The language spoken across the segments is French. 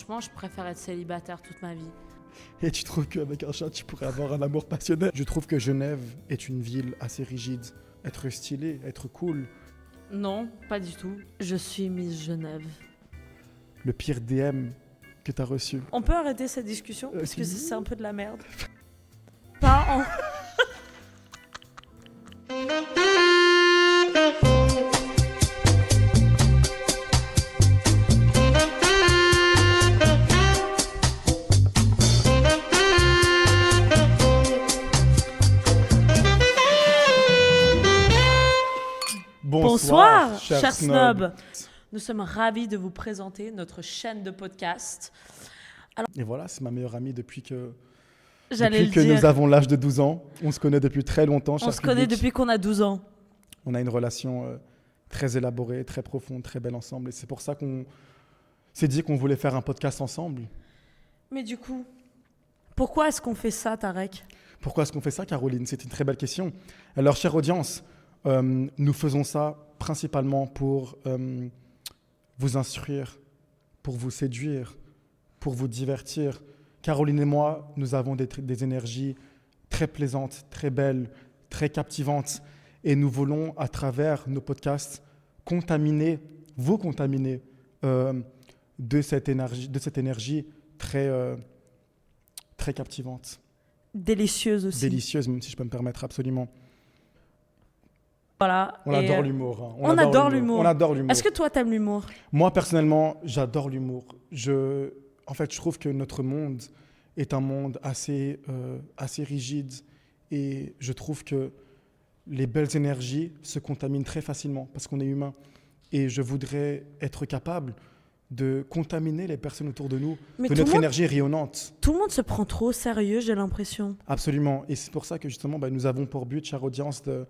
Franchement, je préfère être célibataire toute ma vie. Et tu trouves qu'avec un chat, tu pourrais avoir un amour passionnel? Je trouve que Genève est une ville assez rigide. Être stylé, être cool. Non, pas du tout. Je suis Miss Genève. Le pire DM que t'as reçu. On peut arrêter cette discussion parce que si. c'est un peu de la merde. Pas en... Bonsoir, chers snobs. Nous sommes ravis de vous présenter notre chaîne de podcast. Et voilà, c'est ma meilleure amie depuis que Dire. nous avons l'âge de 12 ans. On se connaît depuis très longtemps. On se connaît depuis qu'on a 12 ans. On a une relation très élaborée, très profonde, très belle ensemble. Et c'est pour ça qu'on s'est dit qu'on voulait faire un podcast ensemble. Mais du coup, pourquoi est-ce qu'on fait ça, Tarek ? Pourquoi est-ce qu'on fait ça, Caroline ? C'est une très belle question. Alors, chère audience, nous faisons ça principalement pour vous instruire, pour vous séduire, pour vous divertir. Caroline et moi, nous avons des énergies très plaisantes, très belles, très captivantes. Et nous voulons, à travers nos podcasts, vous contaminer de cette énergie très, très captivante. Délicieuse aussi. Délicieuse, même si je peux me permettre, absolument. Voilà. On adore l'humour. Hein. On adore l'humour. On adore l'humour. Est-ce que toi, t'aimes l'humour ? Moi, personnellement, j'adore l'humour. En fait, je trouve que notre monde est un monde assez rigide. Et je trouve que les belles énergies se contaminent très facilement parce qu'on est humain. Et je voudrais être capable de contaminer les personnes autour de nous de notre énergie rayonnante. Tout le monde se prend trop au sérieux, j'ai l'impression. Absolument. Et c'est pour ça que justement, nous avons pour but, chère audience, de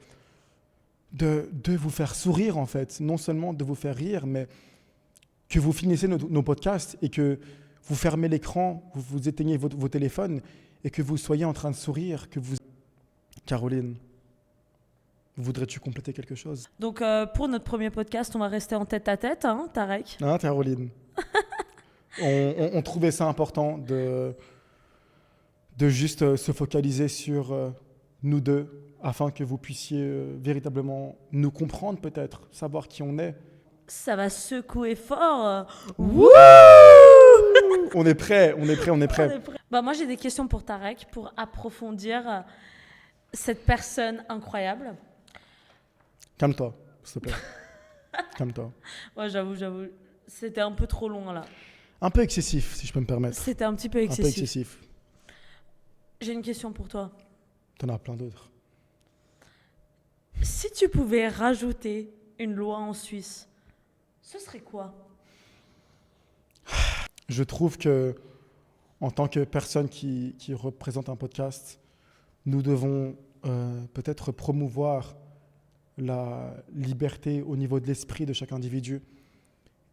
vous faire sourire, en fait. Non seulement de vous faire rire, mais que vous finissez nos podcasts et que vous fermez l'écran, vous éteignez vos téléphones et que vous soyez en train de sourire. Caroline, voudrais-tu compléter quelque chose ? Donc, pour notre premier podcast, on va rester en tête-à-tête, hein, Tarek ? Hein, Caroline ? on trouvait ça important de juste se focaliser sur nous deux, afin que vous puissiez véritablement nous comprendre peut-être, savoir qui on est. Ça va secouer fort. Wouh ! On est prêt. Moi, j'ai des questions pour Tarek, pour approfondir cette personne incroyable. Calme-toi, s'il te plaît. Calme-toi. Ouais, j'avoue. C'était un peu trop long, là. Un peu excessif, si je peux me permettre. C'était un petit peu excessif. J'ai une question pour toi. T'en as plein d'autres. Si tu pouvais rajouter une loi en Suisse, ce serait quoi ? Je trouve que, en tant que personne qui représente un podcast, nous devons peut-être promouvoir la liberté au niveau de l'esprit de chaque individu.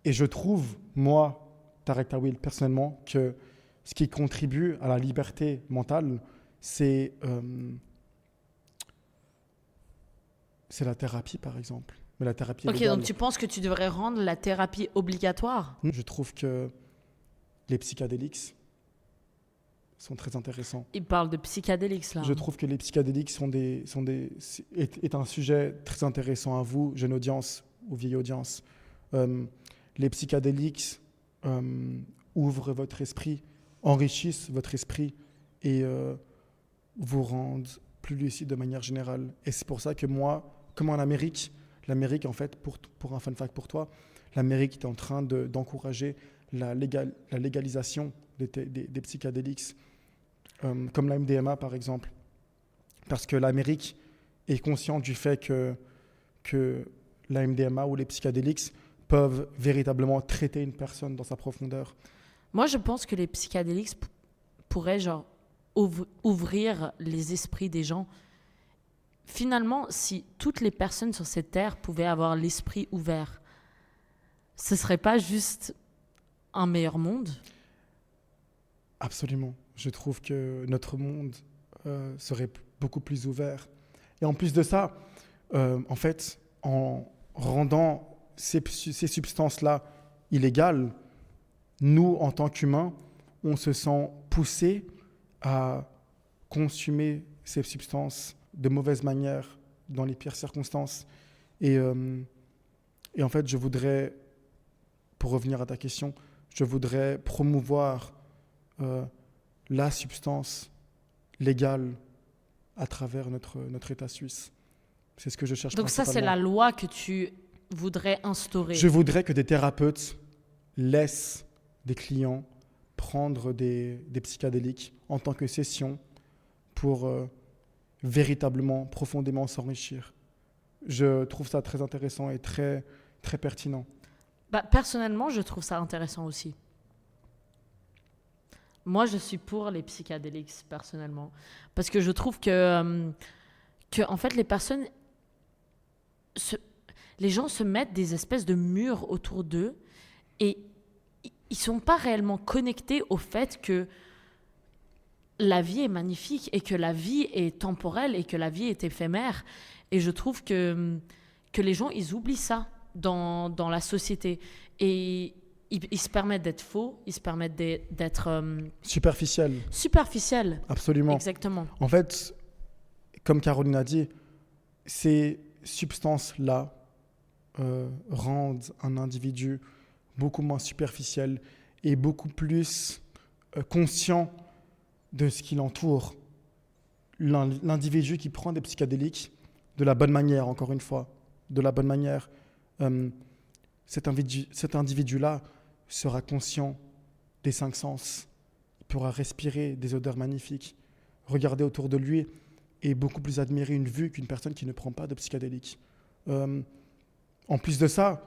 Et je trouve, moi, Tarek Tawil, personnellement, que ce qui contribue à la liberté mentale, c'est la thérapie, par exemple. Mais la thérapie Ok, donc tu penses que tu devrais rendre la thérapie obligatoire ? Je trouve que les psychédéliques sont très intéressants. Il parle de psychédéliques, là. Je trouve que les psychédéliques est un sujet très intéressant à vous, jeune audience ou vieille audience. Les psychédéliques ouvrent votre esprit, enrichissent votre esprit et vous rendent plus lucide de manière générale. Et c'est pour ça que moi, comme en Amérique, l'Amérique, en fait, pour un fun fact pour toi, l'Amérique est en train d'encourager la légalisation des psychédéliques, comme la MDMA, par exemple. Parce que l'Amérique est consciente du fait que la MDMA ou les psychédéliques peuvent véritablement traiter une personne dans sa profondeur. Moi, je pense que les psychédéliques pourraient ouvrir les esprits des gens. Finalement, si toutes les personnes sur cette terre pouvaient avoir l'esprit ouvert, ce ne serait pas juste un meilleur monde ? Absolument. Je trouve que notre monde serait beaucoup plus ouvert. Et en plus de ça, en fait, en rendant ces substances-là illégales, nous, en tant qu'humains, on se sent poussé à consommer ces substances de mauvaise manière, dans les pires circonstances. Et en fait, je voudrais, pour revenir à ta question, je voudrais promouvoir la substance légale à travers notre État suisse. C'est ce que je cherche Donc ça, c'est principalement. la loi que tu voudrais instaurer. Je voudrais que des thérapeutes laissent des clients prendre des psychédéliques en tant que session pour véritablement, profondément s'enrichir. Je trouve ça très intéressant et très, très pertinent. Bah, personnellement, je trouve ça intéressant aussi. Moi, je suis pour les psychédéliques, personnellement. Parce que je trouve que en fait, les gens se mettent des espèces de murs autour d'eux et ils sont pas réellement connectés au fait que la vie est magnifique et que la vie est temporelle et que la vie est éphémère. Et je trouve que les gens, ils oublient ça dans la société. Et ils se permettent d'être faux, ils se permettent d'être Superficiel, superficiels. absolument. Exactement. En fait, comme Caroline a dit, ces substances-là rendent un individu beaucoup moins superficiel et beaucoup plus conscient de ce qui l'entoure. L'individu qui prend des psychédéliques de la bonne manière, encore une fois, de la bonne manière, cet individu-là sera conscient des 5 sens. Il pourra respirer des odeurs magnifiques, regarder autour de lui et beaucoup plus admirer une vue qu'une personne qui ne prend pas de psychédéliques. En plus de ça,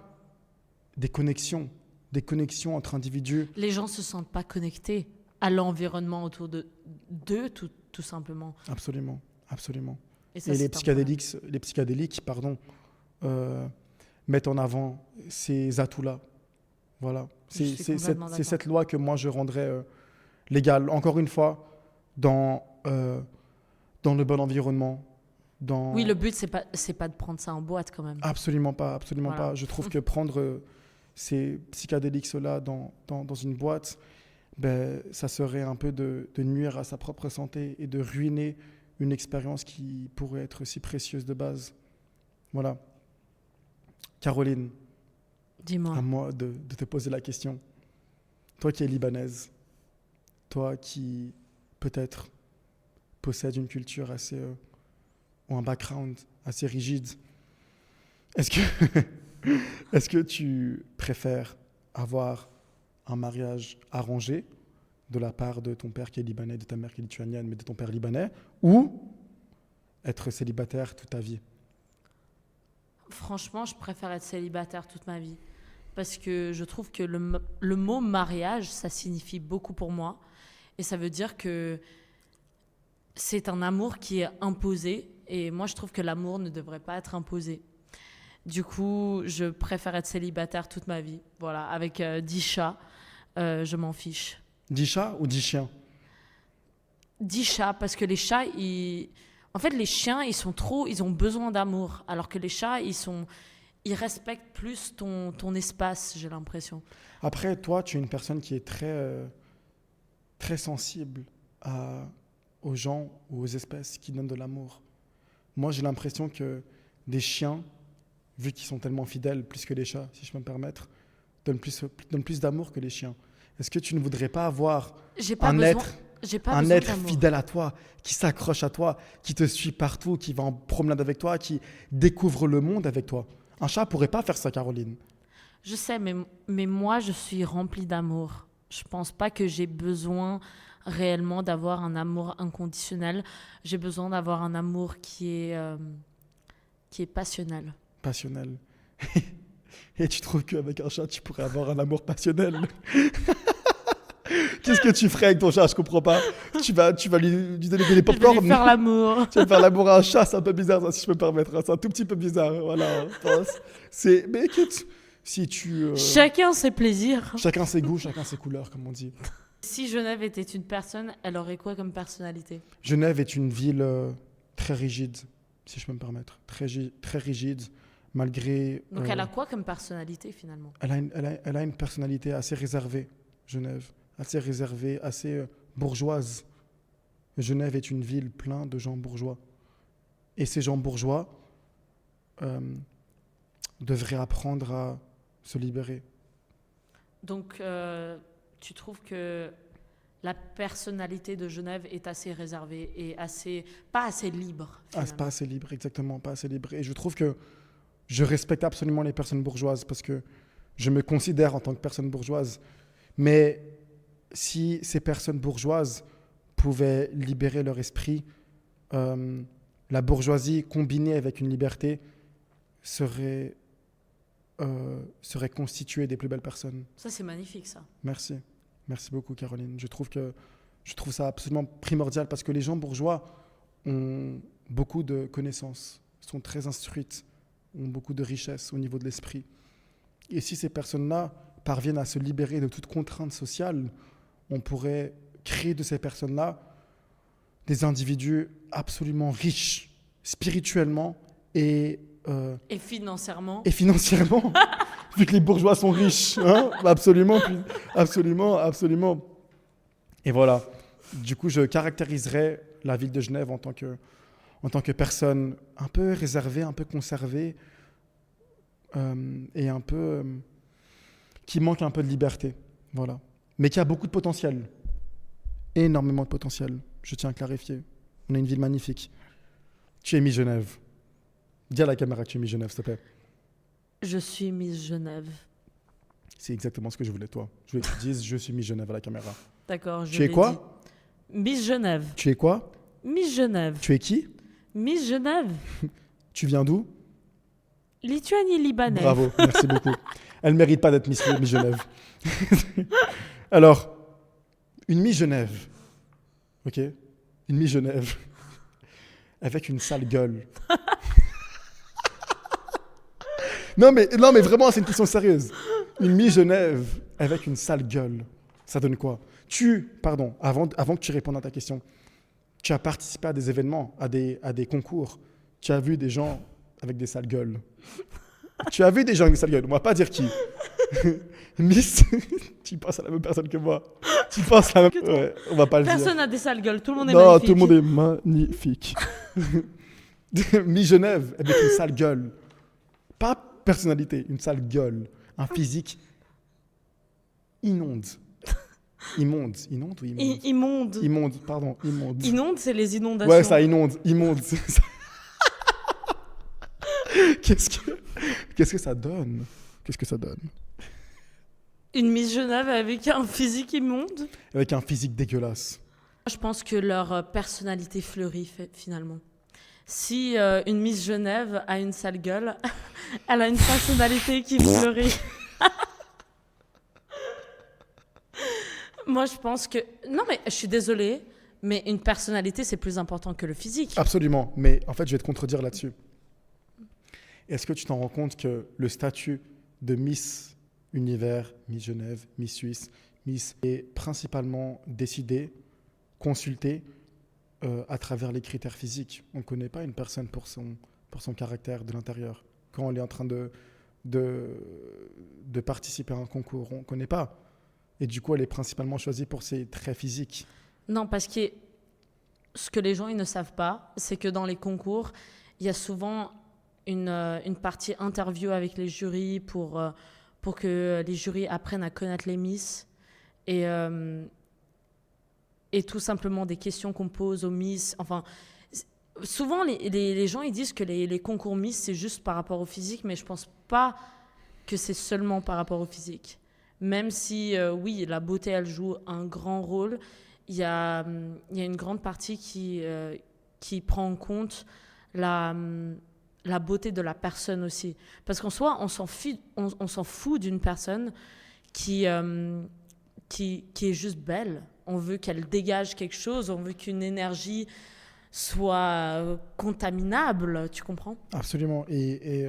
des connexions entre individus. Les gens se sentent pas connectés à l'environnement autour d'eux, tout simplement. Absolument, absolument. Ça, Et c'est les un problème. psychédéliques, mettent en avant ces atouts-là. Voilà. Je suis complètement C'est d'accord. cette loi que moi je rendrais légale. Encore une fois, dans le bon environnement. Oui, le but, c'est pas de prendre ça en boîte quand même. Absolument pas, absolument Voilà. pas. Je trouve que prendre ces psychédéliques-là dans une boîte, ben, ça serait un peu de nuire à sa propre santé et de ruiner une expérience qui pourrait être si précieuse de base. Voilà. Caroline, Dis-moi. à moi de te poser la question. Toi qui es libanaise, toi qui peut-être possède une culture assez ou un background assez rigide, est-ce que tu préfères avoir un mariage arrangé de la part de ton père qui est libanais, de ta mère qui est lituanienne, mais de ton père libanais, ou être célibataire toute ta vie? Franchement, je préfère être célibataire toute ma vie. Parce que je trouve que le mot mariage, ça signifie beaucoup pour moi. Et ça veut dire que c'est un amour qui est imposé. Et moi, je trouve que l'amour ne devrait pas être imposé. Du coup, je préfère être célibataire toute ma vie. Voilà, avec 10 chats, je m'en fiche. 10 chats ou 10 chiens? 10 chats, parce que les chats, en fait, les chiens, ils ont besoin d'amour. Alors que les chats, ils respectent plus ton espace, j'ai l'impression. Après, toi, tu es une personne qui est très sensible aux gens ou aux espèces qui donnent de l'amour. Moi, j'ai l'impression que des chiens, vu qu'ils sont tellement fidèles, plus que les chats, si je peux me permettre, donnent plus d'amour que les chiens. Est-ce que tu ne voudrais pas avoir J'ai pas un besoin, être j'ai pas un besoin être d'amour. fidèle à toi, qui s'accroche à toi, qui te suit partout, qui va en promenade avec toi, qui découvre le monde avec toi? Un chat pourrait pas faire ça, Caroline. Je sais, mais moi, je suis remplie d'amour. Je pense pas que j'ai besoin réellement d'avoir un amour inconditionnel. J'ai besoin d'avoir un amour qui est passionnel. Passionnel. Et tu trouves qu'avec un chat, tu pourrais avoir un amour passionnel? Qu'est-ce que tu ferais avec ton chat? Je comprends pas. Tu vas lui donner des Je vais pop-corn? lui faire l'amour. Tu vas faire l'amour à un chat, c'est un peu bizarre, ça, si je peux me permettre. Hein. C'est un tout petit peu bizarre. Voilà. Mais écoute, si tu. Chacun ses plaisirs. Chacun ses goûts, chacun ses couleurs, comme on dit. Si Genève était une personne, elle aurait quoi comme personnalité? Genève est une ville très rigide, si je peux me permettre. Très rigide, malgré. Donc elle a quoi comme personnalité finalement? Elle a une personnalité assez réservée, Genève, assez réservée, assez bourgeoise. Genève est une ville pleine de gens bourgeois. Et ces gens bourgeois devraient apprendre à se libérer. Donc, tu trouves que la personnalité de Genève est assez réservée et pas assez libre. Pas assez libre, exactement, pas assez libre. Et je trouve que je respecte absolument les personnes bourgeoises parce que je me considère en tant que personne bourgeoise. Mais si ces personnes bourgeoises pouvaient libérer leur esprit, la bourgeoisie combinée avec une liberté serait constituée des plus belles personnes. Ça, c'est magnifique, ça. Merci. Merci beaucoup, Caroline. Je trouve ça absolument primordial parce que les gens bourgeois ont beaucoup de connaissances, sont très instruites, ont beaucoup de richesses au niveau de l'esprit. Et si ces personnes-là parviennent à se libérer de toute contrainte sociale, on pourrait créer de ces personnes-là des individus absolument riches, spirituellement et financièrement. Et financièrement, vu que les bourgeois sont riches. Hein, absolument. Et voilà. Du coup, je caractériserais la ville de Genève en tant que personne un peu réservée, un peu conservée et un peu qui manque un peu de liberté. Voilà. Mais qui a beaucoup de potentiel. Énormément de potentiel. Je tiens à clarifier. On a une ville magnifique. Tu es Miss Genève. Dis à la caméra que tu es Miss Genève, s'il te plaît. Je suis Miss Genève. C'est exactement ce que je voulais de toi. Je voulais que tu dises je suis Miss Genève à la caméra. D'accord, je Tu es quoi ? Miss Genève. Tu es quoi ? Miss Genève. Tu es qui ? Miss Genève. Tu viens d'où ? Lituanie-Libanais. Bravo, merci beaucoup. Elle ne mérite pas d'être Miss Genève. Alors, une Miss Genève, ok ? Une Miss Genève avec une sale gueule. Non mais vraiment, c'est une question sérieuse. Une Miss Genève avec une sale gueule, ça donne quoi ? Avant que tu répondes à ta question, tu as participé à des événements, à des concours. Tu as vu des gens avec des sales gueules. Tu as vu des gens avec des sales gueules. On va pas dire qui. Miss, tu penses à la même personne que moi. Tu penses à la même... Ouais, on va pas le dire. Personne n'a des sales gueules, tout le monde est magnifique. Non, tout le monde est magnifique. Miss Genève avec une sale gueule. Pas personnalité, une sale gueule. Un physique immonde. Immonde ou immonde ? Immonde. Immonde, pardon, immonde. Inonde, c'est les inondations. Ouais, ça inonde, immonde. Qu'est-ce que ça donne ? Qu'est-ce que ça donne ? Une Miss Genève avec un physique immonde ? Avec un physique dégueulasse. Je pense que leur personnalité fleurit finalement. Si une Miss Genève a une sale gueule, elle a une personnalité qui fleurit. Moi, je pense que... Non, mais je suis désolée, mais une personnalité, c'est plus important que le physique. Absolument, mais en fait, je vais te contredire là-dessus. Est-ce que tu t'en rends compte que le statut de Miss Univers, Miss Genève, Miss Suisse, Miss est principalement décidé, consulté à travers les critères physiques. On ne connaît pas une personne pour son caractère de l'intérieur. Quand on est en train de participer à un concours, on ne connaît pas. Et du coup, elle est principalement choisie pour ses traits physiques. Non, parce que ce que les gens ils ne savent pas, c'est que dans les concours, il y a souvent une partie interview avec les jurys pour que les jurys apprennent à connaître les Miss. Et tout simplement des questions qu'on pose aux Miss. Enfin, souvent, les gens ils disent que les concours Miss, c'est juste par rapport au physique, mais je ne pense pas que c'est seulement par rapport au physique. Même si, oui, la beauté, elle joue un grand rôle, il y a une grande partie qui prend en compte la beauté de la personne aussi. Parce qu'en soi, on s'en fout d'une personne qui est juste belle. On veut qu'elle dégage quelque chose, on veut qu'une énergie soit contaminable, tu comprends ? Absolument. Et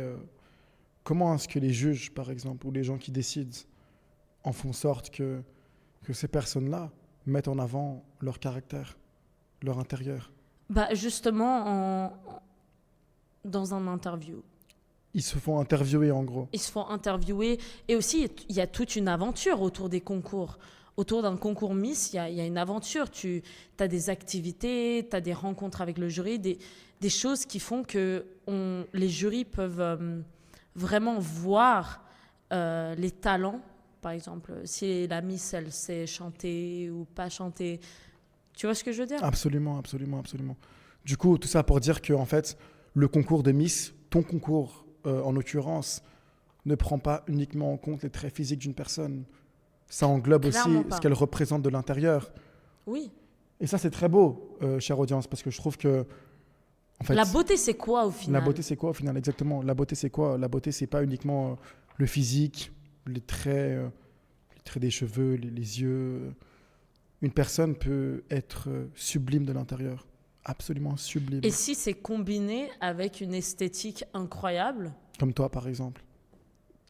comment est-ce que les juges, par exemple, ou les gens qui décident en font sorte que ces personnes-là mettent en avant leur caractère, leur intérieur ? Justement, dans un interview. Ils se font interviewer, en gros. Ils se font interviewer. Et aussi, il y a toute une aventure autour des concours. autour d'un concours Miss, il y a une aventure. Tu as des activités, tu as des rencontres avec le jury, des choses qui font que les jurys peuvent vraiment voir les talents. Par exemple, si la Miss, elle sait chanter ou pas chanter. Tu vois ce que je veux dire? Absolument, absolument, absolument. Du coup, tout ça pour dire que en fait, le concours de Miss, ton concours en l'occurrence, ne prend pas uniquement en compte les traits physiques d'une personne. Ça englobe Clairement aussi pas. ce qu'elle représente de l'intérieur. Oui. Et ça, c'est très beau, chère audience, parce que je trouve que en fait, La beauté, c'est quoi au final? la beauté, c'est quoi au final? Exactement. La beauté, c'est quoi? La beauté, c'est pas uniquement le physique, les traits des cheveux, les yeux. Une personne peut être sublime de l'intérieur. Absolument sublime. Et si c'est combiné avec une esthétique incroyable, Comme toi, par exemple.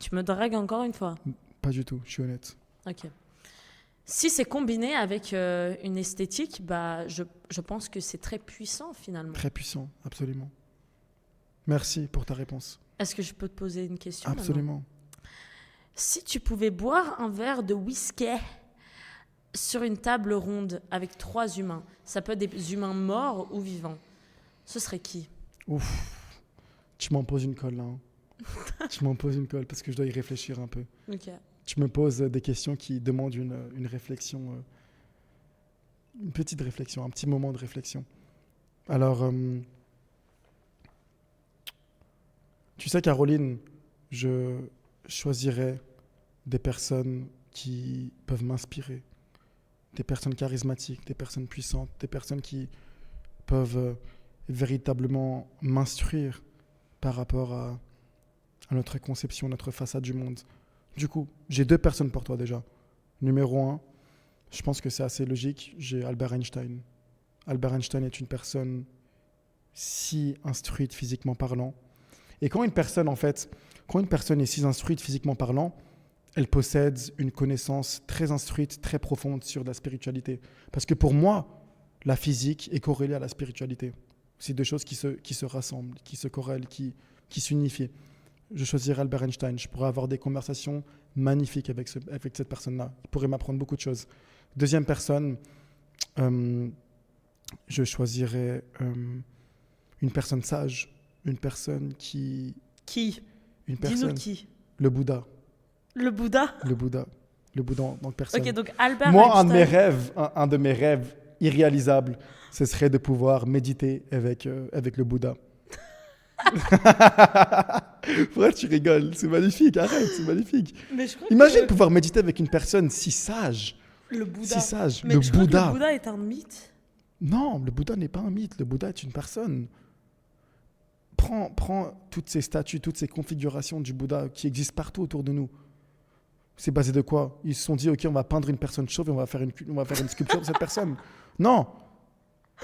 tu me dragues encore une fois. Pas du tout, je suis honnête. Ok. Si c'est combiné avec une esthétique, bah, je pense que c'est très puissant finalement. Très puissant, absolument. Merci pour ta réponse. Est-ce que je peux te poser une question maintenant? Absolument. Si tu pouvais boire un verre de whisky sur une table ronde avec 3 humains, ça peut être des humains morts ou vivants, ce serait qui? Ouf, tu m'en poses une colle là. Hein. Tu m'en poses une colle parce que je dois y réfléchir un peu. Ok. Tu me poses des questions qui demandent une réflexion, une petite réflexion, un petit moment de réflexion. Alors, tu sais, Caroline, je choisirais des personnes qui peuvent m'inspirer, des personnes charismatiques, des personnes puissantes, des personnes qui peuvent véritablement m'instruire par rapport à notre conception, notre façade du monde. Du coup, j'ai 2 personnes pour toi déjà. Numéro 1, je pense que c'est assez logique, j'ai Albert Einstein. Albert Einstein est une personne si instruite physiquement parlant. Et quand une personne est si instruite physiquement parlant, elle possède une connaissance très instruite, très profonde sur la spiritualité. Parce que pour moi, la physique est corrélée à la spiritualité. C'est 2 choses qui se rassemblent, qui se corrèlent, qui s'unifient. Je choisirais Albert Einstein. Je pourrais avoir des conversations magnifiques avec cette personne-là. Il pourrait m'apprendre beaucoup de choses. Deuxième personne, je choisirais une personne sage, une personne qui... Qui? Une Dis-nous personne, qui? le Bouddha. Le Bouddha? Le Bouddha en tant que personne. Ok, donc Albert Moi, Einstein. un de mes rêves irréalisables, ce serait de pouvoir méditer avec le Bouddha. Pourquoi tu rigoles? C'est magnifique, arrête, c'est magnifique. Mais je crois Imagine que pouvoir méditer avec une personne si sage. le Bouddha. Si sage, Mais le je crois que Bouddha. le Bouddha est un mythe. Non, le Bouddha n'est pas un mythe, le Bouddha est une personne. Prends toutes ces statues, toutes ces configurations du Bouddha qui existent partout autour de nous. C'est basé de quoi? Ils se sont dit, ok, on va peindre une personne chauve et on va faire une sculpture de cette personne. Non,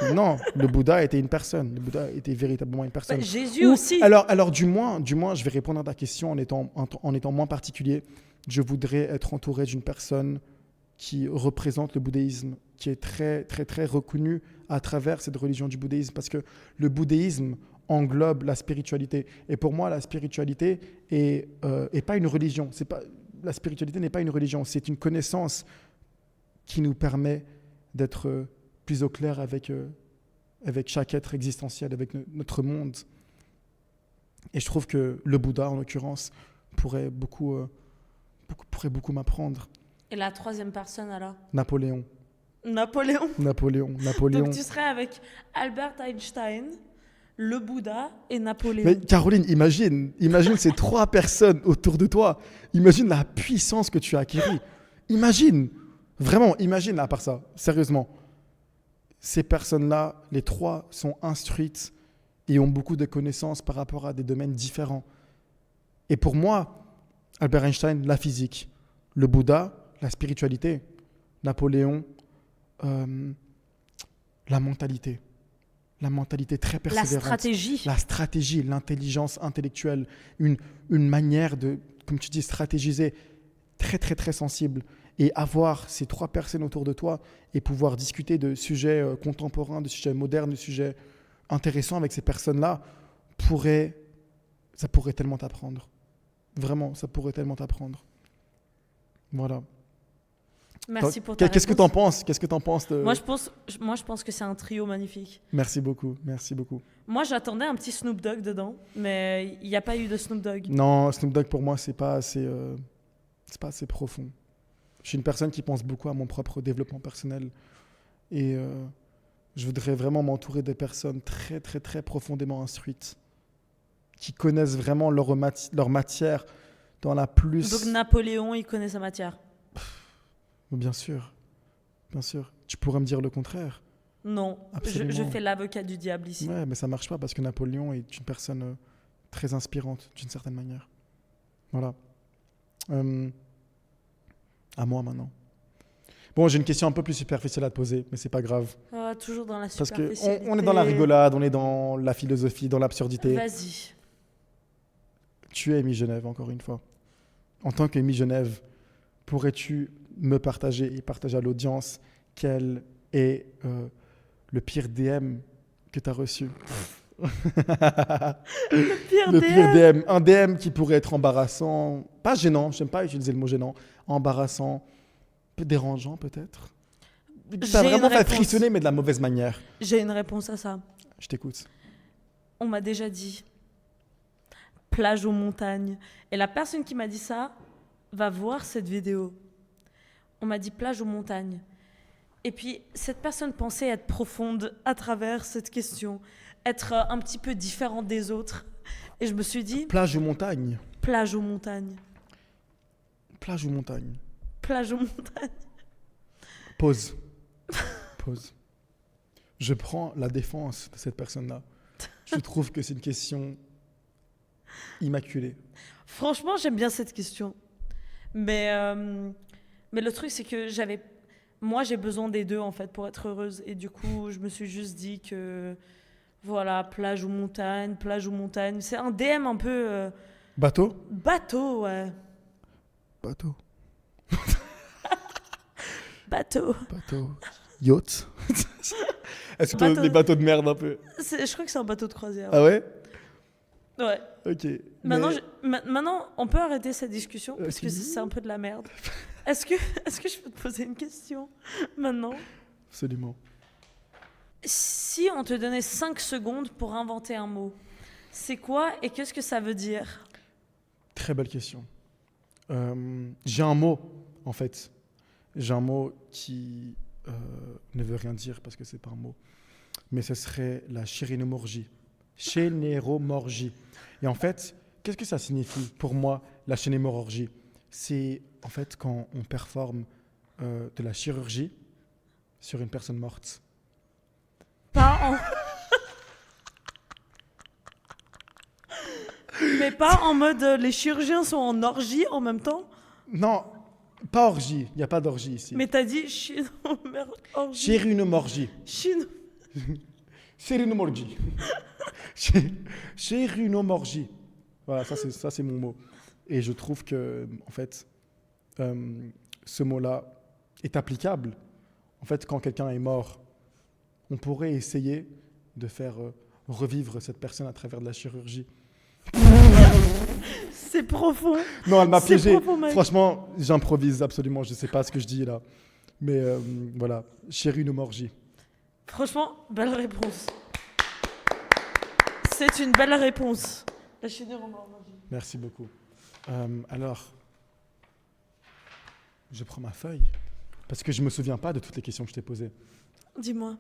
le Bouddha était une personne. Le Bouddha était véritablement une personne. Bah, Jésus aussi. Alors du moins, je vais répondre à ta question en étant moins particulier. Je voudrais être entouré d'une personne qui représente le bouddhisme, qui est très, très, très reconnue à travers cette religion du bouddhisme, parce que le bouddhisme englobe la spiritualité. Et pour moi, la spiritualité est pas une religion. La spiritualité n'est pas une religion, c'est une connaissance qui nous permet d'être plus au clair avec chaque être existentiel, avec notre monde. Et je trouve que le Bouddha, en l'occurrence, pourrait beaucoup m'apprendre. Et la 3e personne alors? Napoléon. Napoléon. Napoléon. Donc tu serais avec Albert Einstein, le Bouddha et Napoléon. Mais Caroline, imagine ces 3 personnes autour de toi. Imagine la puissance que tu as acquérie. Imagine, vraiment, imagine à part ça, sérieusement. Ces personnes-là, les 3 sont instruites et ont beaucoup de connaissances par rapport à des domaines différents. Et pour moi, Albert Einstein, la physique, le Bouddha, la spiritualité, Napoléon, la mentalité très persévérante. La stratégie, l'intelligence intellectuelle, une manière de, comme tu dis, stratégiser très, très, très sensible. Et avoir ces 3 personnes autour de toi et pouvoir discuter de sujets contemporains, de sujets modernes, de sujets intéressants avec ces personnes-là, ça pourrait tellement t'apprendre. Vraiment, ça pourrait tellement t'apprendre. Voilà. Merci pour ta Qu'est-ce que réponse. t'en penses? Qu'est-ce que t'en penses de... Moi, je pense que c'est un trio magnifique. Merci beaucoup, merci beaucoup. Moi, j'attendais un petit Snoop Dogg dedans, mais il n'y a pas eu de Snoop Dogg. Non, Snoop Dogg pour moi c'est pas assez profond. Je suis une personne qui pense beaucoup à mon propre développement personnel et je voudrais vraiment m'entourer des personnes très très très profondément instruites, qui connaissent vraiment leur matière dans la plus. Donc Napoléon, il connaît sa matière. Bien sûr, bien sûr. Tu pourrais me dire le contraire. Non, Absolument. je fais l'avocat du diable ici. Ouais, mais ça marche pas parce que Napoléon est une personne très inspirante d'une certaine manière. Voilà. À moi maintenant. Bon, j'ai une question un peu plus superficielle à te poser, mais c'est pas grave. Ah, toujours dans la Parce que superficialité. on est dans la rigolade, on est dans la philosophie, dans l'absurdité. Vas-y. Tu es Miss Genève, encore une fois. En tant que Miss Genève, pourrais-tu me partager et partager à l'audience quel est le pire DM que tu as reçu? Le pire DM. Un DM qui pourrait être embarrassant, pas gênant, j'aime pas utiliser le mot gênant, embarrassant, peu dérangeant peut-être. Ça a J'ai vraiment une fait réponse. frissonner, mais de la mauvaise manière. J'ai une réponse à ça. Je t'écoute. On m'a déjà dit plage ou montagne. Et la personne qui m'a dit ça va voir cette vidéo. On m'a dit plage ou montagne. Et puis, cette personne pensait être profonde à travers cette question, être un petit peu différente des autres. Et je me suis dit, Plage ou montagne? plage ou montagne. Plage ou montagne? Plage ou montagne. Pause. Pause. Je prends la défense de cette personne-là. Je trouve que c'est une question immaculée. Franchement, j'aime bien cette question. Mais le truc, c'est que moi, j'ai besoin des deux, en fait, pour être heureuse. Et du coup, je me suis juste dit que, voilà, plage ou montagne, plage ou montagne. C'est un DM un peu Bateau? bateau, ouais. Bateau. Bateau. Bateau. Yacht? Est-ce que Bateau. des bateaux de merde un peu? Je crois que c'est un bateau de croisière. Ah ouais? Ouais. Ok. Maintenant, Mais- maintenant, on peut arrêter cette discussion parce que si. c'est un peu de la merde. Est-ce que je peux te poser une question maintenant? Absolument. Si on te donnait 5 secondes pour inventer un mot, c'est quoi et qu'est-ce que ça veut dire? Très belle question. J'ai un mot, en fait. J'ai un mot qui ne veut rien dire parce que c'est pas un mot. Mais ce serait la chérénomorgie. Chénéromorgie. Et en fait, qu'est-ce que ça signifie pour moi, la chénémororgie? C'est en fait quand on performe de la chirurgie sur une personne morte. Pas en... Mais pas en mode les chirurgiens sont en orgie en même temps. Non, pas orgie. Il n'y a pas d'orgie ici. Mais t'as dit orgie. Chérunomorgie. Chine. Chérunomorgie. Chérunomorgie. Voilà, ça c'est mon mot. Et je trouve que, en fait, ce mot-là est applicable. En fait, quand quelqu'un est mort, on pourrait essayer de faire revivre cette personne à travers de la chirurgie. C'est profond. Non, elle m'a C'est piégé. profond, mec. Franchement, j'improvise absolument. Je ne sais pas ce que je dis là. Mais voilà, chérunomorgie. Franchement, belle réponse. C'est une belle réponse. La chénéromorgie. Merci beaucoup. Alors, je prends ma feuille parce que je ne me souviens pas de toutes les questions que je t'ai posées. Dis-moi.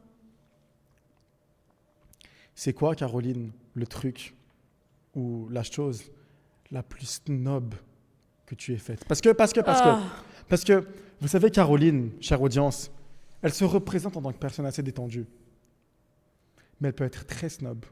C'est quoi, Caroline, le truc ou la chose la plus snob que tu aies faite? Parce que, vous savez, Caroline, chère audience, elle se représente en tant que personne assez détendue. Mais elle peut être très snob.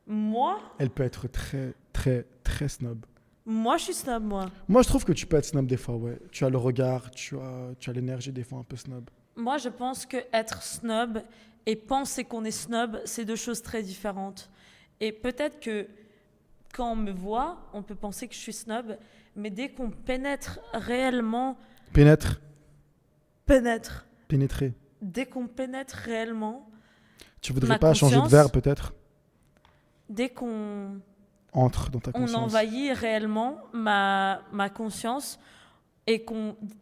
Moi, Elle peut être très, très, très snob. je suis snob, moi. Moi, je trouve que tu peux être snob des fois, ouais. Tu as le regard, tu as l'énergie des fois un peu snob. Moi, je pense que être snob et penser qu'on est snob, c'est deux choses très différentes. Et peut-être que quand on me voit, on peut penser que je suis snob, mais dès qu'on pénètre réellement, Pénétrer. dès qu'on pénètre réellement, Tu voudrais Ma pas changer de conscience, verbe, peut-être? dès qu'on Entre dans ta conscience. envahit réellement ma conscience, Et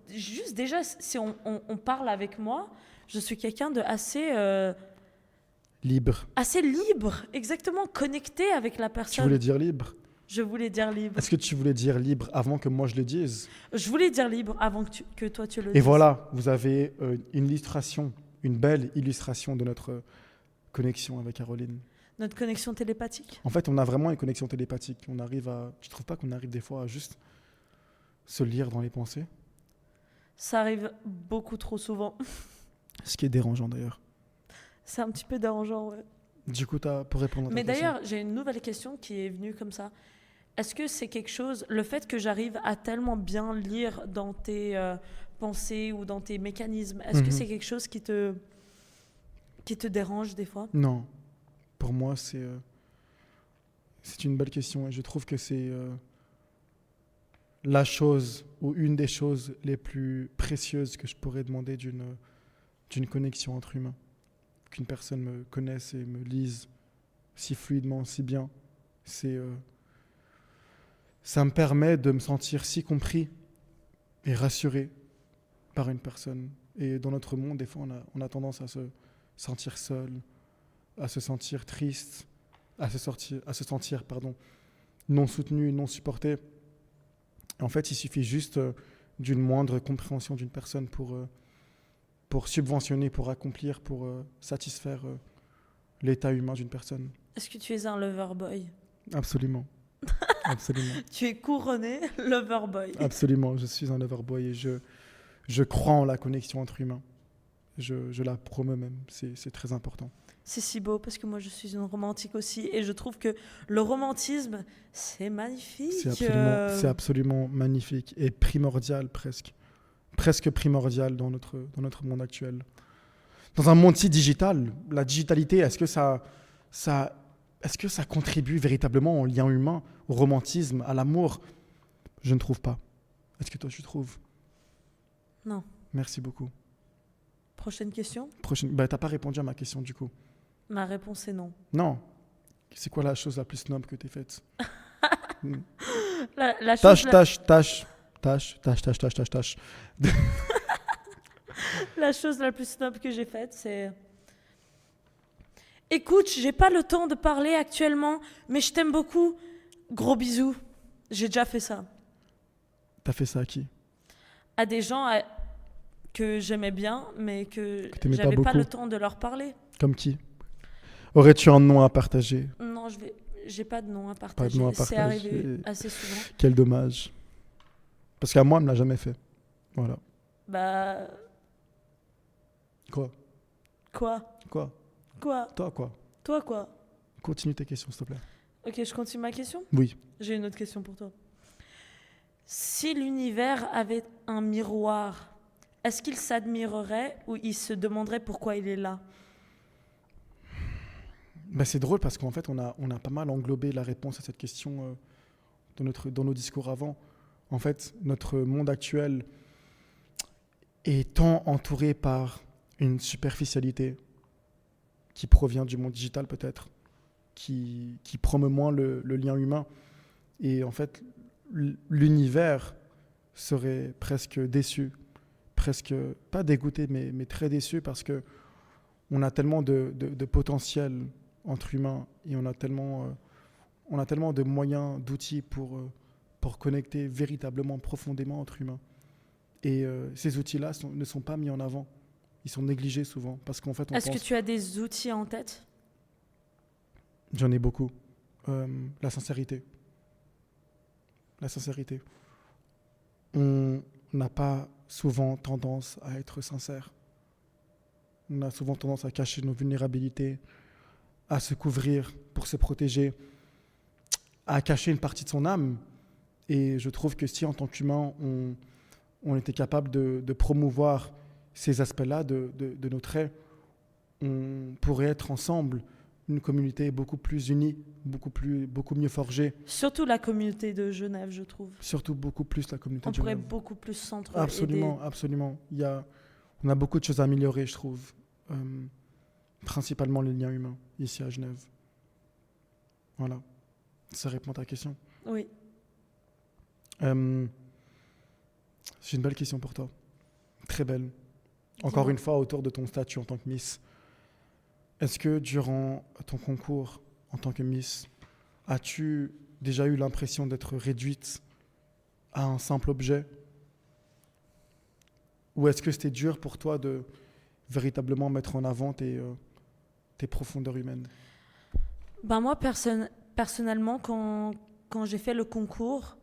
juste déjà, si on parle avec moi, je suis quelqu'un de Libre. assez libre, exactement, connecté avec la Tu personne. voulais dire libre? Je voulais dire libre. Est-ce que tu voulais dire libre avant que moi je le dise? Je voulais dire libre avant que toi tu le Et dises. voilà, vous avez une illustration, une belle illustration de notre connexion avec Caroline. Notre connexion télépathique. En fait, on a vraiment une connexion télépathique. On arrive à... Tu trouves pas qu'on arrive des fois à juste se lire dans les pensées? Ça arrive beaucoup trop souvent. Ce qui est dérangeant d'ailleurs. C'est un petit peu dérangeant, ouais. Du coup, pour répondre à ta Mais question. d'ailleurs, j'ai une nouvelle question qui est venue comme ça. Est-ce que c'est quelque chose, le fait que j'arrive à tellement bien lire dans tes pensées ou dans tes mécanismes, est-ce que c'est quelque chose qui te dérange des fois? Non. Pour moi, c'est une belle question et je trouve que c'est la chose ou une des choses les plus précieuses que je pourrais demander d'une connexion entre humains. Qu'une personne me connaisse et me lise si fluidement, si bien. Ça me permet de me sentir si compris et rassuré par une personne. Et dans notre monde, des fois, on a tendance à se sentir seul, à se sentir triste, à se sentir non soutenu, non supporté. En fait, il suffit juste d'une moindre compréhension d'une personne pour subventionner, pour accomplir, pour satisfaire l'état humain d'une personne. Est-ce que tu es un lover boy? Absolument. Absolument. Tu es couronné lover boy. Absolument. Je suis un loverboy et je crois en la connexion entre humains. Je la promeux même. C'est très important. C'est si beau parce que moi je suis une romantique aussi et je trouve que le romantisme c'est magnifique. C'est absolument magnifique et primordial presque. Presque primordial dans notre monde actuel. Dans un monde si digital, la digitalité, est-ce que ça contribue véritablement au lien humain, au romantisme, à l'amour? Je ne trouve pas. Est-ce que toi tu trouves? Non. Merci beaucoup. Prochaine question? T'as pas répondu à ma question du coup. Ma réponse est non. Non. C'est quoi la chose la plus noble que t'aies faite? Tâche. La chose la plus noble que j'ai faite, c'est... Écoute, j'ai pas le temps de parler actuellement, mais je t'aime beaucoup. Gros bisous. J'ai déjà fait ça. T'as fait ça à qui? À des gens que j'aimais bien, mais que t'aimais j'avais pas pas beaucoup. le temps de leur parler. Comme qui? Aurais-tu un nom à partager? Non, j'ai pas de nom à partager. Pas de nom à C'est partager. arrivé assez souvent. Quel dommage. Parce qu'à moi, elle me l'a jamais fait. Voilà. Bah... Quoi? Quoi? Toi, quoi? Toi, quoi? Continue tes questions, s'il te plaît. Ok, je continue ma question? Oui. J'ai une autre question pour toi. Si l'univers avait un miroir, est-ce qu'il s'admirerait ou il se demanderait pourquoi il est là? C'est drôle parce qu'en fait, on a pas mal englobé la réponse à cette question dans nos discours avant. En fait, notre monde actuel est tant entouré par une superficialité qui provient du monde digital peut-être, qui promeut moins le lien humain. Et en fait, l'univers serait presque déçu, presque, pas dégoûté, mais très déçu parce qu'on a tellement de potentiel entre humains et on a tellement de moyens, d'outils pour connecter véritablement, profondément entre humains. Et ces outils-là ne sont pas mis en avant. Ils sont négligés souvent parce qu'en fait, Est-ce que tu as des outils en tête? J'en ai beaucoup. La sincérité. La sincérité. On n'a pas souvent tendance à être sincère. On a souvent tendance à cacher nos vulnérabilités, à se couvrir pour se protéger, à cacher une partie de son âme. Et je trouve que si, en tant qu'humain, on était capable de promouvoir ces aspects-là de nos traits, on pourrait être ensemble une communauté beaucoup plus unie, beaucoup mieux forgée. Surtout la communauté de Genève, je trouve. Surtout beaucoup plus la communauté de Genève. On Genève. pourrait beaucoup plus s'entraider. Absolument. On a beaucoup de choses à améliorer, je trouve. Principalement les liens humains, ici à Genève. Voilà. Ça répond à ta question. Oui. J'ai une belle question pour toi. Très belle. Encore Dis-moi. une fois, autour de ton statut en tant que Miss. Est-ce que durant ton concours en tant que Miss, as-tu déjà eu l'impression d'être réduite à un simple objet? Ou est-ce que c'était dur pour toi de véritablement mettre en avant tes profondeurs humaines? Ben moi, personnellement, quand j'ai fait le concours,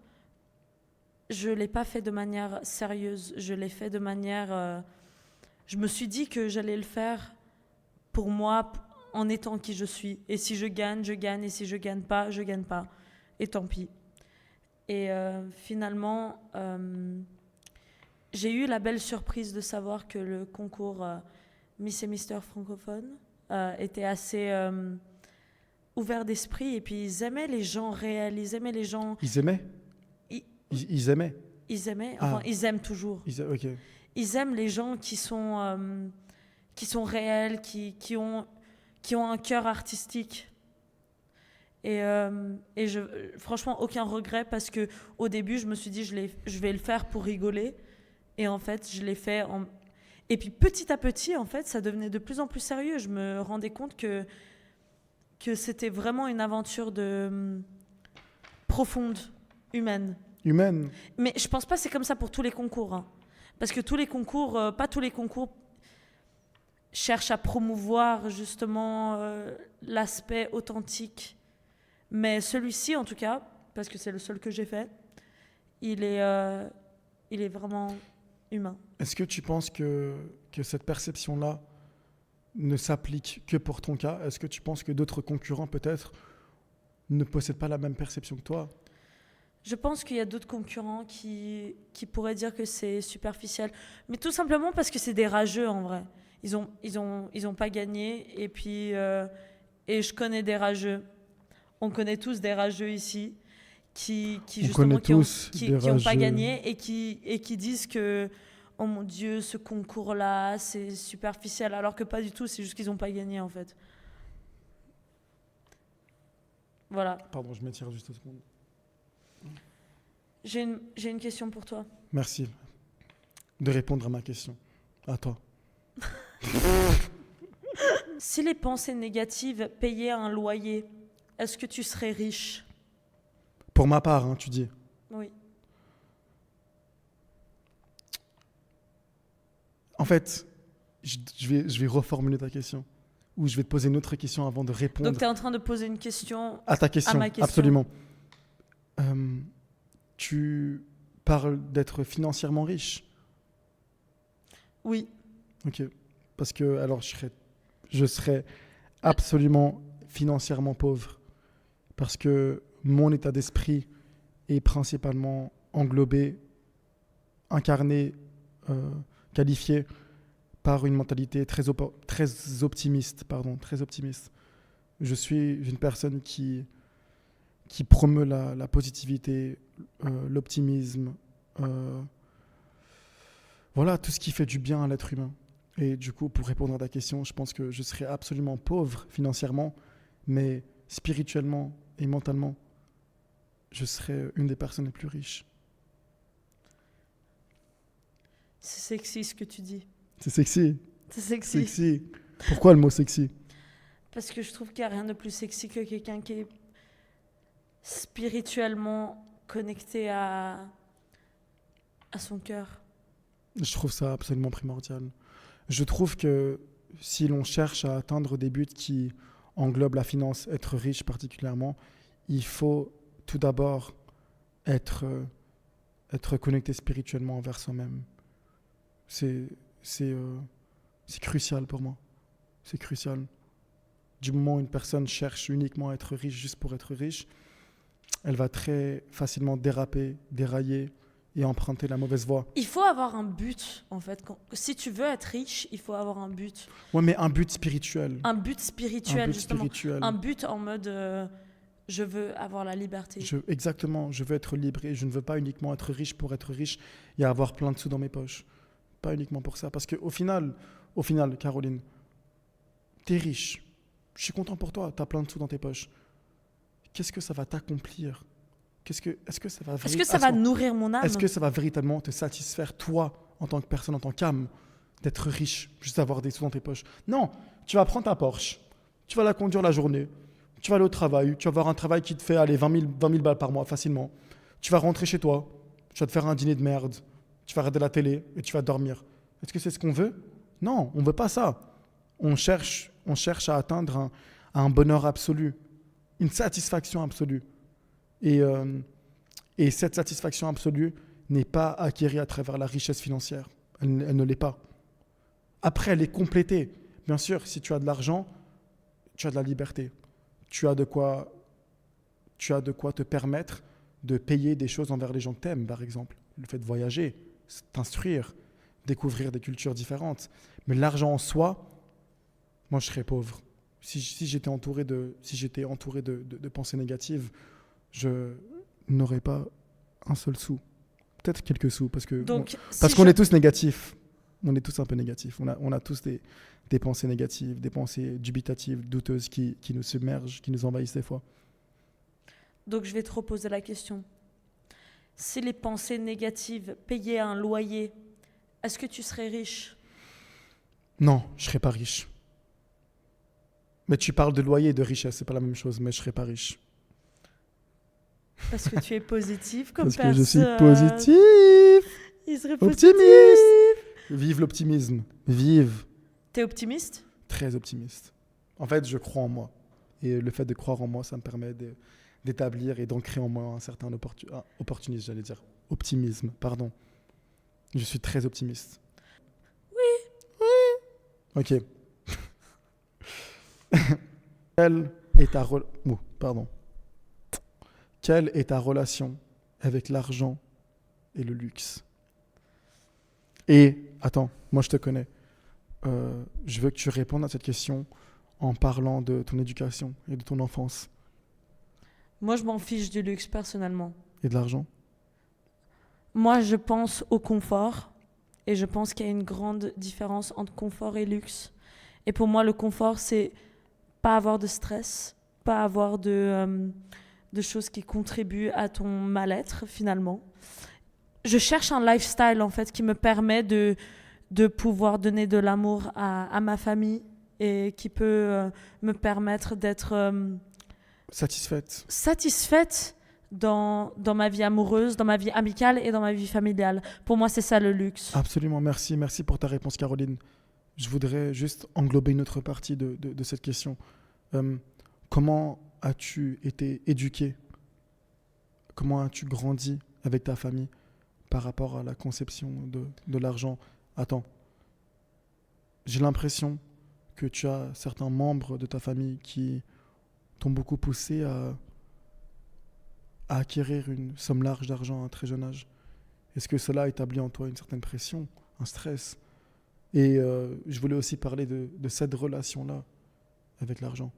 je ne l'ai pas fait de manière sérieuse. Je l'ai fait de manière... je me suis dit que j'allais le faire pour moi, en étant qui je suis. Et si je gagne, je gagne. Et si je gagne pas, je gagne pas. Et tant pis. Et finalement, j'ai eu la belle surprise de savoir que le concours Miss et Mister francophone était assez ouvert d'esprit. Et puis ils aimaient les gens réels, ils aimaient les gens... Ils aimaient? Ils, Ils aimaient? ils aimaient, Ah. enfin ils aiment toujours. Ok. Ils aiment les gens qui sont réels, qui ont un cœur artistique. Et franchement, aucun regret parce que au début, je me suis dit, je vais le faire pour rigoler. Et en fait, je l'ai fait. Et puis petit à petit, en fait, ça devenait de plus en plus sérieux. Je me rendais compte que c'était vraiment une aventure profonde, humaine. Humaine? Mais je pense pas que c'est comme ça pour tous les concours. Hein. Parce que tous les concours, pas tous les concours cherchent à promouvoir justement l'aspect authentique. Mais celui-ci, en tout cas, parce que c'est le seul que j'ai fait, il est vraiment humain. Est-ce que tu penses que cette perception-là ne s'applique que pour ton cas? Est-ce que tu penses que d'autres concurrents, peut-être, ne possèdent pas la même perception que toi? Je pense qu'il y a d'autres concurrents qui pourraient dire que c'est superficiel. Mais tout simplement parce que c'est des rageux, en vrai. Ils ont pas gagné. Et puis, et je connais des rageux. On connaît tous des rageux ici qui justement qui ont pas gagné et qui disent que oh mon Dieu, ce concours-là, c'est superficiel, alors que pas du tout, c'est juste qu'ils n'ont pas gagné en fait. Voilà. Pardon, je m'étire juste 2 secondes. J'ai une question pour toi. Merci de répondre à ma question. À toi. Si les pensées négatives payaient un loyer, est-ce que tu serais riche? Pour ma part, hein, tu dis. Oui. En fait, je vais reformuler ta question. Ou je vais te poser une autre question avant de répondre. Donc tu es en train de poser une question à ta question, à ma question. Absolument. Tu parles d'être financièrement riche? Oui. Ok. Parce que alors je serais absolument financièrement pauvre. Parce que mon état d'esprit est principalement englobé, incarné, qualifié par une mentalité très optimiste. Très optimiste. Je suis une personne qui promeut la positivité, l'optimisme, voilà, tout ce qui fait du bien à l'être humain. Et du coup, pour répondre à ta question, je pense que je serais absolument pauvre financièrement, mais spirituellement et mentalement, je serais une des personnes les plus riches. C'est sexy ce que tu dis. C'est sexy. C'est sexy. Sexy. Pourquoi le mot sexy? Parce que je trouve qu'il n'y a rien de plus sexy que quelqu'un qui est spirituellement connecté à son cœur. Je trouve ça absolument primordial. Je trouve que si l'on cherche à atteindre des buts qui englobent la finance, être riche particulièrement, il faut tout d'abord être connecté spirituellement envers soi-même. C'est crucial pour moi. C'est crucial. Du moment où une personne cherche uniquement à être riche juste pour être riche, elle va très facilement déraper, dérailler et emprunter la mauvaise voie. Il faut avoir un but, en fait. Si tu veux être riche, il faut avoir un but. Ouais, mais un but spirituel. Un but spirituel, justement. Spirituel. Un but en mode je veux avoir la liberté. Exactement, je veux être libre et je ne veux pas uniquement être riche pour être riche et avoir plein de sous dans mes poches. Pas uniquement pour ça. Parce qu'au final, Caroline, t'es riche. Je suis content pour toi, t'as plein de sous dans tes poches. Qu'est-ce que ça va t'accomplir est-ce que ça va Est-ce que ça va nourrir mon âme? Est-ce que ça va véritablement te satisfaire, toi, en tant que personne, en tant qu'âme, d'être riche, juste avoir des sous dans tes poches? Non, tu vas prendre ta Porsche, tu vas la conduire la journée, tu vas aller au travail, tu vas avoir un travail qui te fait aller 20 000 balles par mois facilement. Tu vas rentrer chez toi, tu vas te faire un dîner de merde, tu vas regarder la télé et tu vas dormir. Est-ce que c'est ce qu'on veut? Non, on ne veut pas ça. On cherche à atteindre un bonheur absolu, une satisfaction absolue. Et cette satisfaction absolue n'est pas acquérie à travers la richesse financière. Elle ne l'est pas. Après, elle est complétée. Bien sûr, si tu as de l'argent, tu as de la liberté. Tu as de quoi te permettre de payer des choses envers les gens que tu aimes, par exemple. Le fait de voyager, t'instruire, découvrir des cultures différentes. Mais l'argent en soi, moi, je serais pauvre. Si j'étais entouré de pensées négatives, je n'aurais pas un seul sou. Peut-être quelques sous, parce qu'on est tous négatifs. On est tous un peu négatifs. On a tous des pensées négatives, des pensées dubitatives, douteuses qui nous submergent, qui nous envahissent des fois. Donc, je vais te reposer la question. Si les pensées négatives payaient un loyer, est-ce que tu serais riche? Non, je ne serais pas riche. Mais tu parles de loyer et de richesse, c'est pas la même chose, mais je ne serais pas riche. Parce que tu es positif comme Parce personne. Parce que je suis positif. Il serait positif. Optimiste. Vive l'optimisme. Vive. T'es optimiste? Très optimiste. En fait, je crois en moi. Et le fait de croire en moi, ça me permet d'établir et d'ancrer en moi un certain opportunisme, j'allais dire. Optimisme, pardon. Je suis très optimiste. Oui. Ok. Quelle est ta relation avec l'argent et le luxe? Et, attends, moi je te connais. Je veux que tu répondes à cette question en parlant de ton éducation et de ton enfance. Moi, je m'en fiche du luxe, personnellement. Et de l'argent? Moi, je pense au confort. Et je pense qu'il y a une grande différence entre confort et luxe. Et pour moi, le confort, c'est pas avoir de stress, pas avoir de choses qui contribuent à ton mal-être, finalement. Je cherche un lifestyle, en fait, qui me permet de pouvoir donner de l'amour à ma famille et qui peut me permettre d'être satisfaite dans ma vie amoureuse, dans ma vie amicale et dans ma vie familiale. Pour moi, c'est ça le luxe. Absolument, merci. Merci pour ta réponse, Caroline. Je voudrais juste englober une autre partie de cette question. Comment as-tu été éduqué? Comment as-tu grandi avec ta famille par rapport à la conception de l'argent? Attends, j'ai l'impression que tu as certains membres de ta famille qui t'ont beaucoup poussé à acquérir une somme large d'argent à un très jeune âge. Est-ce que cela établit en toi une certaine pression, un stress? Et je voulais aussi parler de cette relation-là avec l'argent.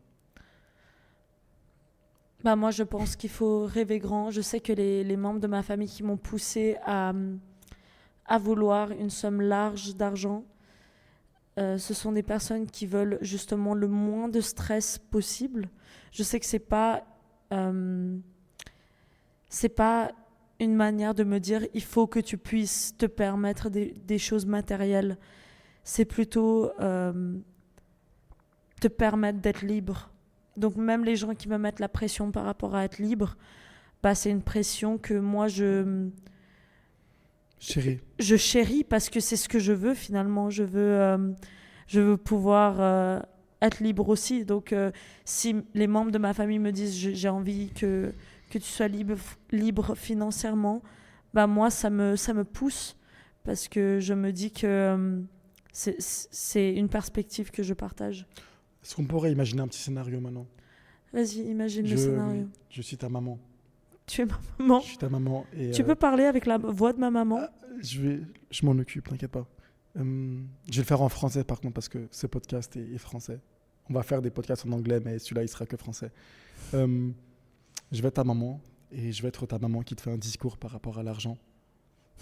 Moi, je pense qu'il faut rêver grand. Je sais que les membres de ma famille qui m'ont poussé à vouloir une somme large d'argent, ce sont des personnes qui veulent justement le moins de stress possible. Je sais que c'est pas une manière de me dire il faut que tu puisses te permettre des choses matérielles. C'est plutôt te permettre d'être libre. Donc même les gens qui me mettent la pression par rapport à être libre, c'est une pression que moi je chéris parce que c'est ce que je veux finalement. Je veux pouvoir être libre aussi. Donc si les membres de ma famille me disent j'ai envie que tu sois libre financièrement, moi ça me pousse parce que je me dis que c'est une perspective que je partage. Est-ce qu'on pourrait imaginer un petit scénario maintenant? Vas-y, imagine le scénario. Je suis ta maman. Tu es ma maman? Je suis ta maman. Et, tu peux parler avec la voix de ma maman? Je m'en occupe, t'inquiète pas. Je vais le faire en français par contre parce que ce podcast est français. On va faire des podcasts en anglais, mais celui-là, il sera que français. Je vais être ta maman et je vais être ta maman qui te fait un discours par rapport à l'argent.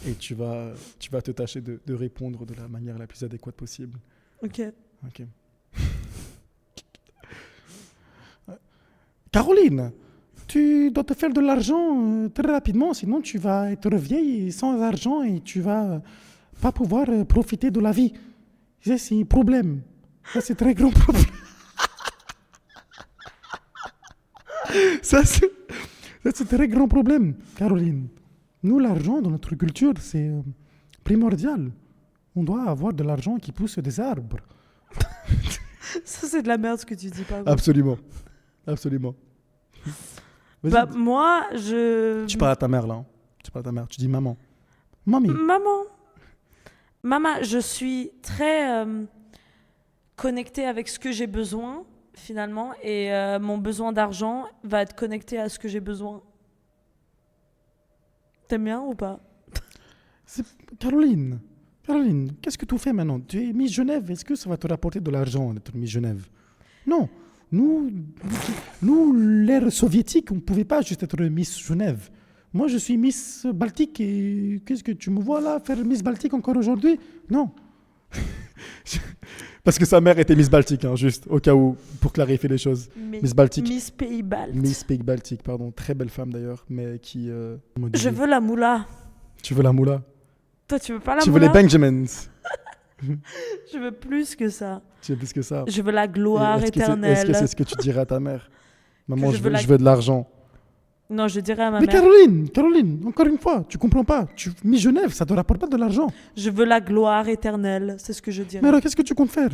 Et tu vas te tâcher de répondre de la manière la plus adéquate possible. Ok. Caroline, tu dois te faire de l'argent très rapidement, sinon tu vas être vieille et sans argent et tu vas pas pouvoir profiter de la vie. Ça, c'est un problème. Ça, c'est un très grand problème. Ça, c'est un très grand problème, Caroline. Nous, l'argent, dans notre culture, c'est primordial. On doit avoir de l'argent qui pousse des arbres. Ça, c'est de la merde ce que tu dis, pas. Absolument. Absolument. Vas-y. Bah, moi, Tu parles à ta mère, là. Hein. Tu parles à ta mère. Tu dis maman. Mamie. Maman, je suis très connectée avec ce que j'ai besoin, finalement, et mon besoin d'argent va être connecté à ce que j'ai besoin. T'aimes bien ou pas? Caroline, qu'est-ce que tu fais maintenant? Tu es Miss Genève. Est-ce que ça va te rapporter de l'argent d'être Miss Genève? Non. Nous, l'ère soviétique, on ne pouvait pas juste être Miss Genève. Moi, je suis Miss Baltique et qu'est-ce que tu me vois là faire Miss Baltique encore aujourd'hui? Non. Parce que sa mère était Miss Baltique, hein, juste au cas où, pour clarifier les choses. Miss Baltique. Miss Pays Baltes. Miss Pays Baltique, pardon. Très belle femme d'ailleurs, mais qui... Je veux la moula. Tu veux la moula? Toi, tu veux pas la Tu veux moula? les Benjamins? Je veux plus que ça. Tu veux plus que ça? Je veux la gloire Est-ce que éternelle. c'est ce que tu dirais à ta mère? Maman, Que je veux de l'argent. Non, je dirais à ma Mais mère. Caroline, encore une fois, tu comprends pas. Miss Genève, ça te rapporte pas de l'argent. Je veux la gloire éternelle. C'est ce que je dirais. Mais alors, qu'est-ce que tu comptes faire?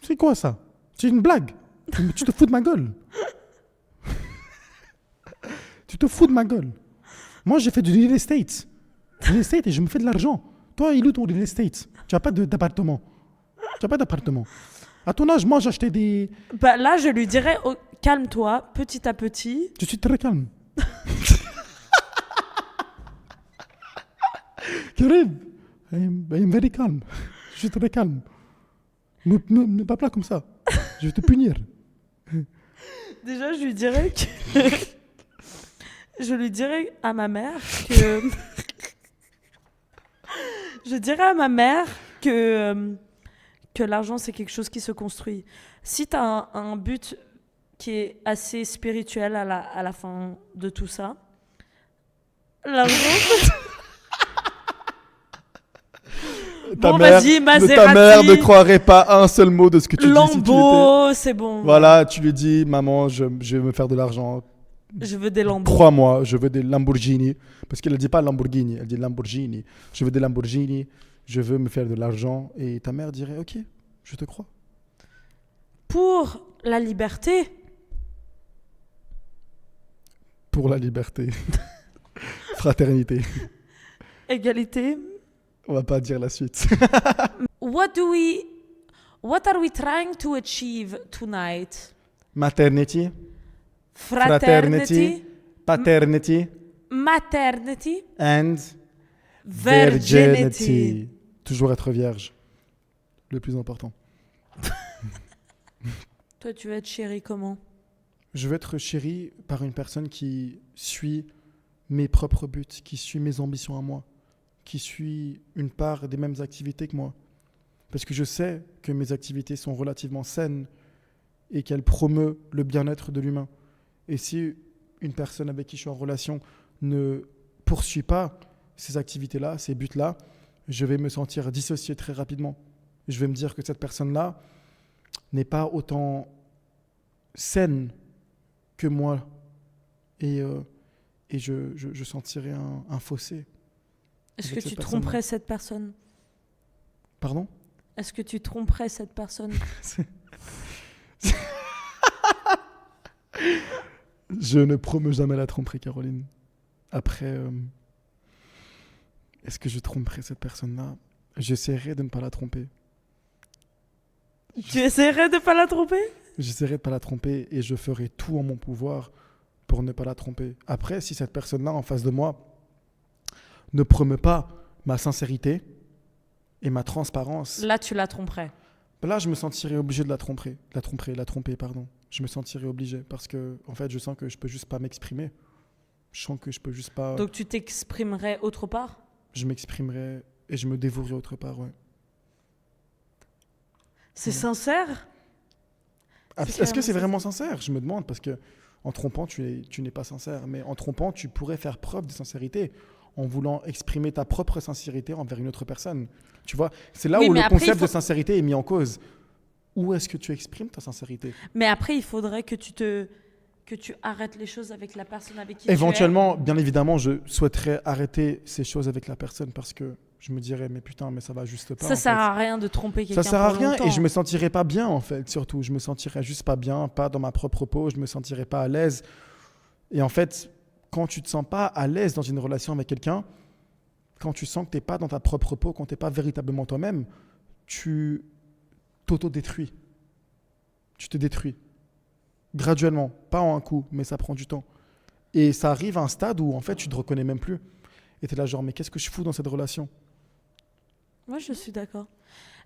C'est quoi ça? C'est une blague. Tu te fous de ma gueule. Tu te fous de ma gueule. Moi, j'ai fait du real estate. Real estate et je me fais de l'argent. Toi, il est où ton real estate? Tu n'as pas d'appartement. Tu n'as pas d'appartement. À ton âge, moi, j'achetais des... Bah, là, je lui dirais, oh, calme-toi, petit à petit. Je suis très calme. Karim, I am very calm. Je suis très calme. Ne pas là comme ça. Je vais te punir. Déjà, je lui dirais que... je lui dirais à ma mère que... je dirais à ma mère que l'argent, c'est quelque chose qui se construit. Si tu as un but qui est assez spirituel à la fin de tout ça, l'argent... Ta Maserati, ta mère ne croirait pas un seul mot de ce que tu dis. Lambeau, c'est bon. Voilà, tu lui dis, maman, je vais me faire de l'argent. Je veux des Lambeaux. Crois-moi, je veux des Lamborghini. Parce qu'elle ne dit pas Lamborghini, elle dit Lamborghini. Je veux des Lamborghini, je veux me faire de l'argent. Et ta mère dirait, ok, je te crois. Pour la liberté. Pour la liberté. Fraternité. Égalité. On va pas dire la suite. What are we trying to achieve tonight? Maternity. Fraternity. Paternity. Maternity. And Virginity. Toujours être vierge. Le plus important. Toi, tu veux être chérie comment? Je veux être chéri par une personne qui suit mes propres buts, qui suit mes ambitions à moi, qui suit une part des mêmes activités que moi. Parce que je sais que mes activités sont relativement saines et qu'elles promeuvent le bien-être de l'humain. Et si une personne avec qui je suis en relation ne poursuit pas ces activités-là, ces buts-là, je vais me sentir dissocié très rapidement. Je vais me dire que cette personne-là n'est pas autant saine que moi. Et je sentirai un fossé. Est-ce que tu tromperais cette personne? Pardon? Est-ce que tu tromperais cette personne? Je ne promets jamais la tromperie, Caroline. Après, est-ce que je tromperai cette personne-là? J'essaierai de ne pas la tromper. Tu essaierais de ne pas la tromper? J'essaierai de ne pas la tromper et je ferai tout en mon pouvoir pour ne pas la tromper. Après, si cette personne-là en face de moi ne promeut pas ma sincérité et ma transparence... Là, tu la tromperais. Là, je me sentirais obligé de la tromper, pardon. Je me sentirais obligé parce que, en fait, je sens que je peux juste pas m'exprimer. Je sens que je peux juste pas... Donc, tu t'exprimerais autre part? Je m'exprimerais et je me dévouerais autre part, ouais. C'est sincère? Est-ce que c'est vraiment sincère? Je me demande parce que En trompant, tu n'es pas sincère. Mais en trompant, tu pourrais faire preuve de sincérité en voulant exprimer ta propre sincérité envers une autre personne. Tu vois, c'est là Oui, où mais le après, concept de sincérité est mis en cause. Où est-ce que tu exprimes ta sincérité? Mais après, il faudrait que tu arrêtes les choses avec la personne avec qui Éventuellement, bien évidemment, je souhaiterais arrêter ces choses avec la personne parce que je me dirais, mais putain, mais ça va juste pas. Ça sert à rien de tromper quelqu'un. Ça sert à pour rien longtemps. et je me sentirais pas bien en fait, surtout. Je me sentirais juste pas bien, pas dans ma propre peau, je me sentirais pas à l'aise. Et en fait, quand tu te sens pas à l'aise dans une relation avec quelqu'un, quand tu sens que t'es pas dans ta propre peau, quand t'es pas véritablement toi-même, tu t'auto-détruis. Tu te détruis. Graduellement, pas en un coup, mais ça prend du temps. Et ça arrive à un stade où en fait tu te reconnais même plus. Et t'es là genre, mais qu'est-ce que je fous dans cette relation? Moi, je suis d'accord.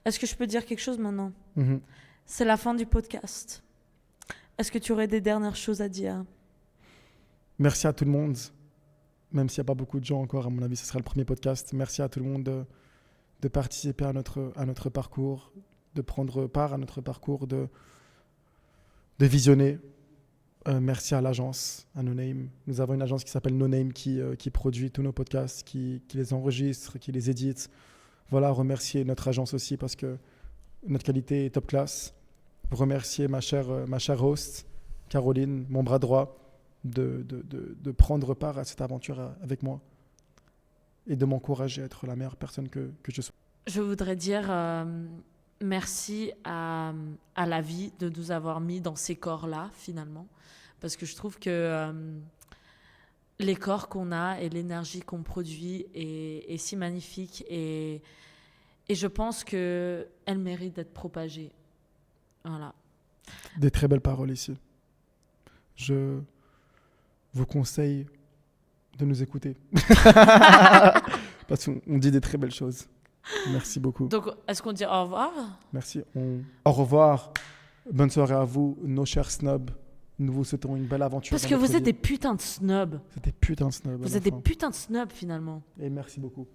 Est-ce que je peux dire quelque chose maintenant? Mhm. C'est la fin du podcast. Est-ce que tu aurais des dernières choses à dire? Merci à tout le monde. Même s'il n'y a pas beaucoup de gens encore, à mon avis, ce sera le premier podcast. Merci à tout le monde de participer à notre parcours, de prendre part à notre parcours, de visionner. Merci à l'agence, à No Name. Nous avons une agence qui s'appelle No Name qui produit tous nos podcasts, qui les enregistre, qui les édite. Voilà, remercier notre agence aussi parce que notre qualité est top class. Remercier ma chère host, Caroline, mon bras droit, de prendre part à cette aventure avec moi et de m'encourager à être la meilleure personne que je sois. Je voudrais dire merci à la vie de nous avoir mis dans ces corps-là, finalement. Parce que je trouve que les corps qu'on a et l'énergie qu'on produit est si magnifique. Et je pense qu'elle mérite d'être propagée. Voilà. Des très belles paroles ici. Je vous conseille de nous écouter. Parce qu'on dit des très belles choses. Merci beaucoup. Donc, est-ce qu'on dit au revoir? Merci. Au revoir. Bonne soirée à vous, nos chers snobs. Nous vous souhaitons une belle aventure. Parce que vous êtes des putains de snobs. C'est des putains de snobs. Vous êtes des putains de snobs, finalement. Et merci beaucoup.